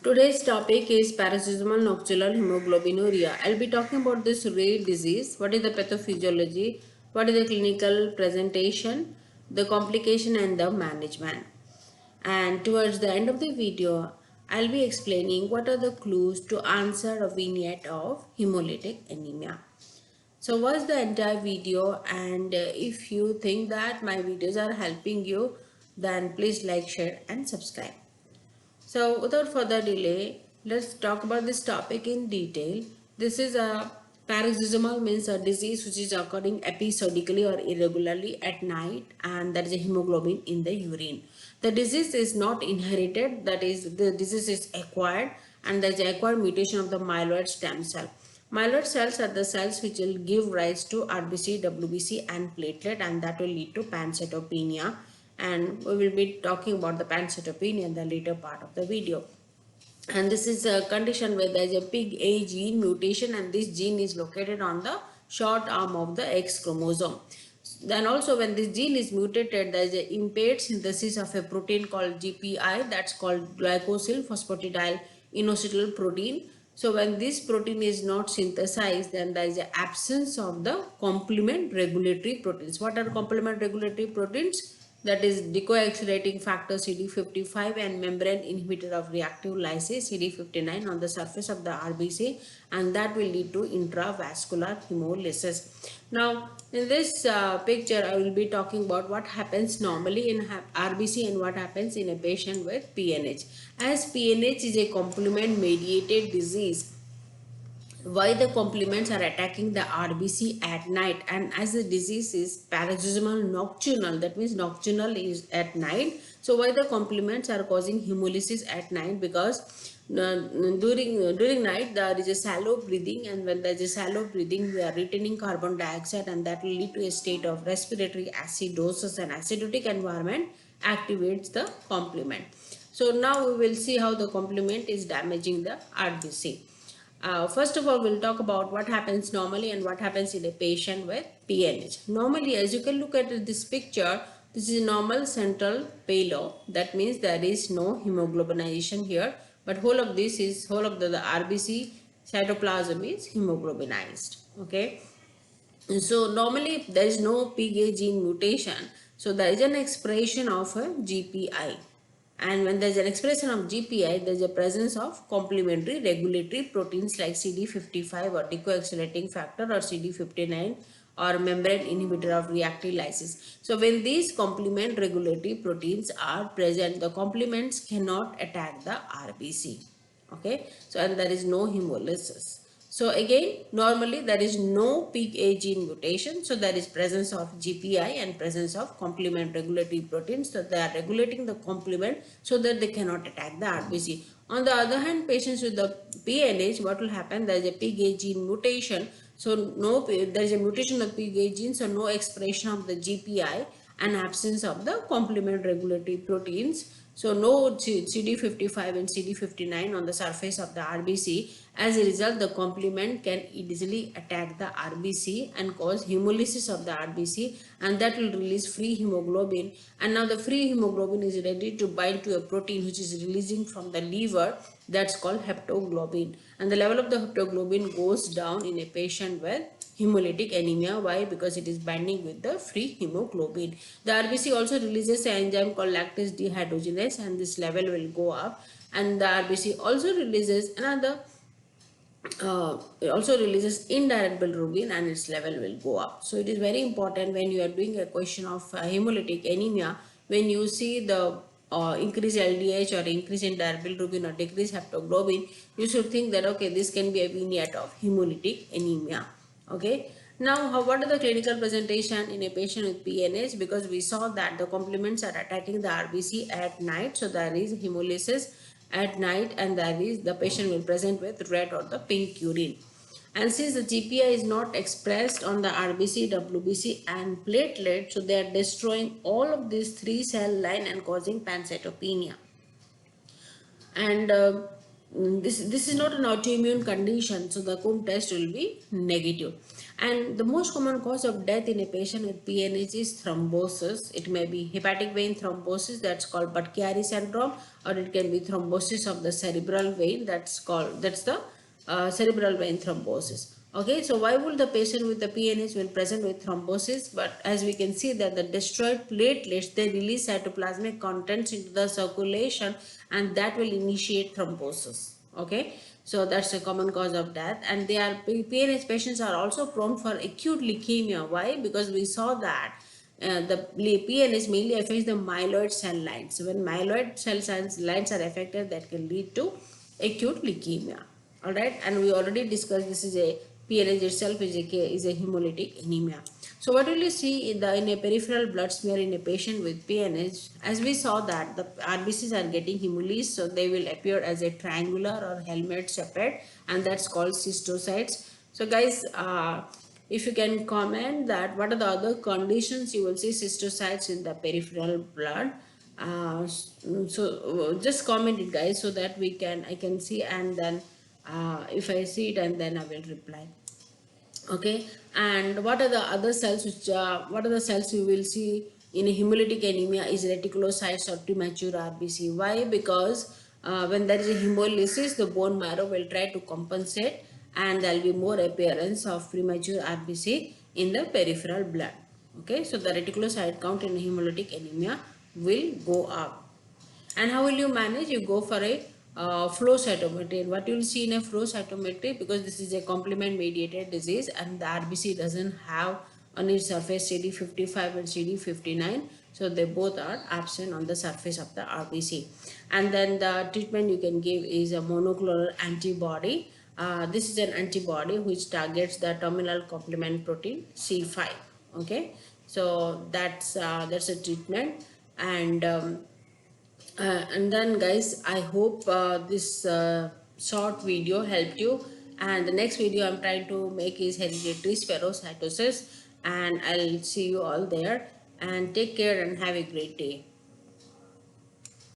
Today's topic is Paroxysmal Nocturnal Hemoglobinuria. I'll be talking about this rare disease, what is the pathophysiology, what is the clinical presentation, the complication and the management. And towards the end of the video, I'll be explaining what are the clues to answer a vignette of hemolytic anemia. So watch the entire video, and if you think that my videos are helping you, then please like, share and subscribe. So without further delay, let's talk about this topic in detail. This is a paroxysmal, means a disease which is occurring episodically or irregularly at night, and there is a hemoglobin in the urine. The disease is not inherited, that is the disease is acquired, and there is acquired mutation of the myeloid stem cell. Myeloid cells are the cells which will give rise to RBC, WBC and platelet, and that will lead to pancytopenia, and we will be talking about the pancytopenia in the later part of the video. And this is a condition where there is a pig A gene mutation, and this gene is located on the short arm of the X chromosome. Then also when this gene is mutated, there is a impaired synthesis of a protein called GPI, that's called glycosyl phosphatidyl inositol protein. So when this protein is not synthesized, then there is an absence of the complement regulatory proteins. What are complement regulatory proteins? That is decoaxylating factor CD55 and membrane inhibitor of reactive lysis CD59 on the surface of the RBC, and that will lead to intravascular hemolysis. Now in this picture I will be talking about what happens normally in RBC and what happens in a patient with PNH. As PNH is a complement mediated disease, why the complements are attacking the RBC at night, and as the disease is paroxysmal nocturnal, that means nocturnal is at night, so why the complements are causing hemolysis at night? Because during night there is a shallow breathing, and when there is a shallow breathing we are retaining carbon dioxide, and that will lead to a state of respiratory acidosis, and acidotic environment activates the complement. So now we will see how the complement is damaging the RBC. First of all, we'll talk about what happens normally and what happens in a patient with PNH. Normally, as you can look at this picture, this is normal central palo. That means there is no hemoglobinization here, but whole of the RBC cytoplasm is hemoglobinized. Okay. So normally there is no PGA gene mutation, so there is an expression of a GPI, and when there is an expression of GPI, there is a presence of complementary regulatory proteins like CD55 or decoaxylating factor or CD59 or membrane inhibitor of reactive lysis. So when these complement regulatory proteins are present, the complements cannot attack the RBC. Okay, so and there is no hemolysis. So again, normally there is no peak A gene mutation, so there is presence of GPI and presence of complement regulatory proteins, so they are regulating the complement so that they cannot attack the RBC. On the other hand, patients with the PNH, what will happen? There is a peak A gene mutation, so there is a mutation of peak A gene, so no expression of the GPI and absence of the complement regulatory proteins. So no CD55 and CD59 on the surface of the RBC. As a result, the complement can easily attack the RBC and cause hemolysis of the RBC, and that will release free hemoglobin. And now the free hemoglobin is ready to bind to a protein which is releasing from the liver, that's called heptoglobin. And the level of the heptoglobin goes down in a patient with hemolytic anemia. Why? Because it is binding with the free hemoglobin. The RBC also releases an enzyme called lactase dehydrogenase, and this level will go up. And the RBC also releases indirect bilirubin, and its level will go up. So it is very important when you are doing a question of hemolytic anemia, when you see the increase LDH or increase in direct bilirubin or decrease heptoglobin, you should think that okay, this can be a vignette of hemolytic anemia. Okay. Now, what are the clinical presentation in a patient with PNH? Because we saw that the complements are attacking the RBC at night, so there is hemolysis at night, and the patient will present with red or the pink urine. And since the GPI is not expressed on the RBC, WBC and platelet, so they are destroying all of these three cell line and causing pancytopenia. And this is not an autoimmune condition, so the Coombs test will be negative. And the most common cause of death in a patient with PNH is thrombosis. It may be hepatic vein thrombosis, that's called Budd-Chiari syndrome, or it can be thrombosis of the cerebral vein, that's the cerebral vein thrombosis. Okay, so why would the patient with the PNH will present with thrombosis? But as we can see that the destroyed platelets, they release cytoplasmic contents into the circulation, and that will initiate thrombosis. Okay, so that's a common cause of death. And they are PNH patients are also prone for acute leukemia. Why? Because we saw that the PNH mainly affects the myeloid cell lines. So when myeloid cell lines are affected, that can lead to acute leukemia. All right, and we already discussed this is a PNH itself is a hemolytic anemia. So what will you see in a peripheral blood smear in a patient with PNH? As we saw that the RBCs are getting hemolyzed, so they will appear as a triangular or helmet shepherd, and that's called cystocytes. So guys, if you can comment that what are the other conditions you will see cystocytes in the peripheral blood. Just comment it guys, so that I can see, and then if I see it, and then I will reply. Okay, and what are the other cells what are the cells you will see in a hemolytic anemia is reticulocytes or premature RBC. Why? Because when there is a hemolysis, the bone marrow will try to compensate, and there will be more appearance of premature RBC in the peripheral blood. Okay, so the reticulocyte count in hemolytic anemia will go up. And how will you manage? You go for a flow cytometry. And what you will see in a flow cytometry, because this is a complement-mediated disease and the RBC doesn't have on its surface CD55 and CD59, so they both are absent on the surface of the RBC. And then the treatment you can give is a monoclonal antibody. This is an antibody which targets the terminal complement protein C5. Okay, so that's a treatment. And then guys, I hope this short video helped you, and the next video I'm trying to make is hereditary spherocytosis, and I'll see you all there, and take care and have a great day.